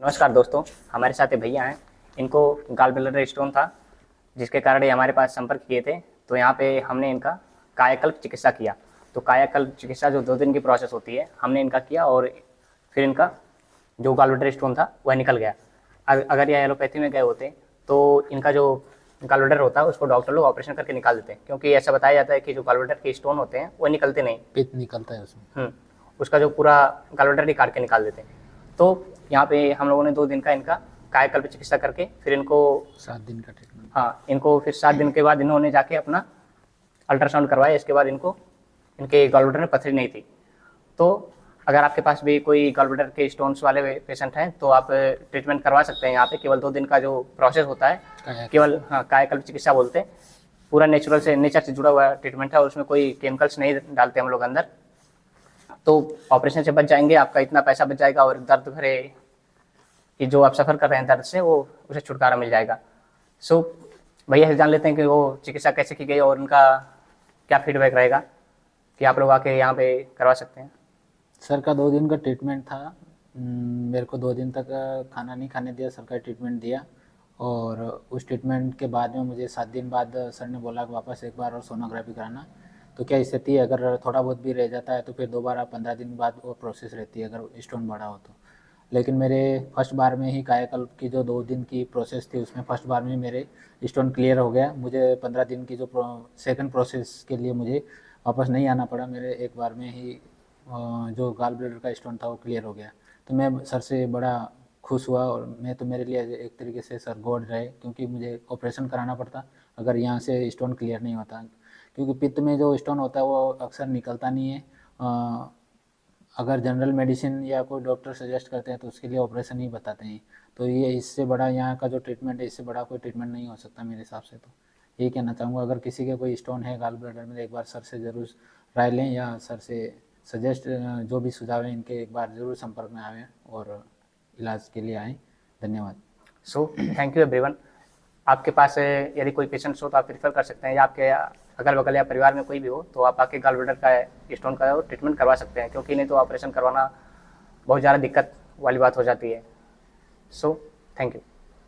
नमस्कार दोस्तों, हमारे साथ ये भैया हैं। इनको गाल ब्लैडर स्टोन था, जिसके कारण ये हमारे पास संपर्क किए थे। तो यहाँ पे हमने इनका कायाकल्प चिकित्सा किया। तो कायाकल्प चिकित्सा जो 2 दिन की प्रोसेस होती है, हमने इनका किया और फिर इनका जो गाल ब्लैडर स्टोन था वह निकल गया। अगर ये एलोपैथी में गए होते तो इनका जो गाल ब्लैडर होता है उसको डॉक्टर लोग ऑपरेशन करके निकाल देते हैं, क्योंकि ऐसा बताया जाता है कि जो गाल ब्लैडर के स्टोन होते हैं वो निकलते नहीं। पित्त निकलता है उसमें। उसका जो पूरा गाल ब्लैडर ही काट के निकाल देते हैं। तो यहाँ पे हम लोगों ने 2 दिन का इनका कायाकल्प चिकित्सा करके फिर इनको 7 दिन का ट्रीटमेंट। हाँ, इनको फिर 7 दिन के बाद इन्होंने जाके अपना अल्ट्रासाउंड करवाया। इसके बाद इनको इनके गॉल ब्लैडर में पथरी नहीं थी। तो अगर आपके पास भी कोई गॉल ब्लैडर के स्टोन्स वाले पेशेंट हैं तो आप ट्रीटमेंट करवा सकते हैं। यहाँ पे केवल 2 दिन का जो प्रोसेस होता है, केवल कायाकल्प चिकित्सा बोलते हैं। पूरा नेचुरल से, नेचर से जुड़ा हुआ ट्रीटमेंट है और उसमें कोई केमिकल्स नहीं डालते हम लोग अंदर। तो ऑपरेशन से बच जाएंगे, आपका इतना पैसा बच जाएगा और दर्द भरे कि जो आप सफ़र कर रहे हैं दर्द से, वो उसे छुटकारा मिल जाएगा। सो भैया से जान लेते हैं कि वो चिकित्सा कैसे की गई और उनका क्या फीडबैक रहेगा कि आप लोग आके यहाँ पे करवा सकते हैं। सर का 2 दिन का ट्रीटमेंट था। मेरे को 2 दिन तक खाना नहीं खाने दिया, सर का ट्रीटमेंट दिया। और उस ट्रीटमेंट के बाद में मुझे 7 दिन बाद सर ने बोला कि वापस एक बार और सोनोग्राफी कराना। तो क्या स्थिति है, अगर थोड़ा बहुत भी रह जाता है तो फिर दोबारा 15 दिन बाद वो प्रोसेस रहती है अगर स्टोन बड़ा हो तो। लेकिन मेरे फर्स्ट बार में ही कायाकल्प की जो 2 दिन की प्रोसेस थी उसमें फर्स्ट बार में मेरे स्टोन क्लियर हो गया। मुझे 15 दिन की जो सेकंड प्रोसेस के लिए मुझे वापस नहीं आना पड़ा। मेरे एक बार में ही जो गाल ब्लैडर का स्टोन था वो क्लियर हो गया। तो मैं सर से बड़ा खुश हुआ और मैं तो मेरे लिए एक तरीके से सर गॉड रहे, क्योंकि मुझे ऑपरेशन कराना पड़ता अगर यहाँ से स्टोन क्लियर नहीं होता। क्योंकि पित्त में जो स्टोन होता है वो अक्सर निकलता नहीं है। अगर जनरल मेडिसिन या कोई डॉक्टर सजेस्ट करते हैं तो उसके लिए ऑपरेशन ही बताते हैं। तो ये इससे बड़ा यहाँ का जो ट्रीटमेंट है, इससे बड़ा कोई ट्रीटमेंट नहीं हो सकता मेरे हिसाब से। तो यही कहना चाहूँगा, अगर किसी के कोई स्टोन है गाल ब्लैडर में, एक बार सर से ज़रूर राय लें या सर से सजेस्ट जो भी सुझाव है इनके एक बार ज़रूर संपर्क में आएँ और इलाज के लिए आएँ। धन्यवाद। So thank you everyone. आपके पास यदि कोई पेशेंट्स हो तो आप रिफ़र कर सकते हैं, या आपके अगल बगल या परिवार में कोई भी हो तो आप आके गाल ब्लैडर का स्टोन का ट्रीटमेंट करवा सकते हैं, क्योंकि नहीं तो ऑपरेशन करवाना बहुत ज़्यादा दिक्कत वाली बात हो जाती है। So thank you.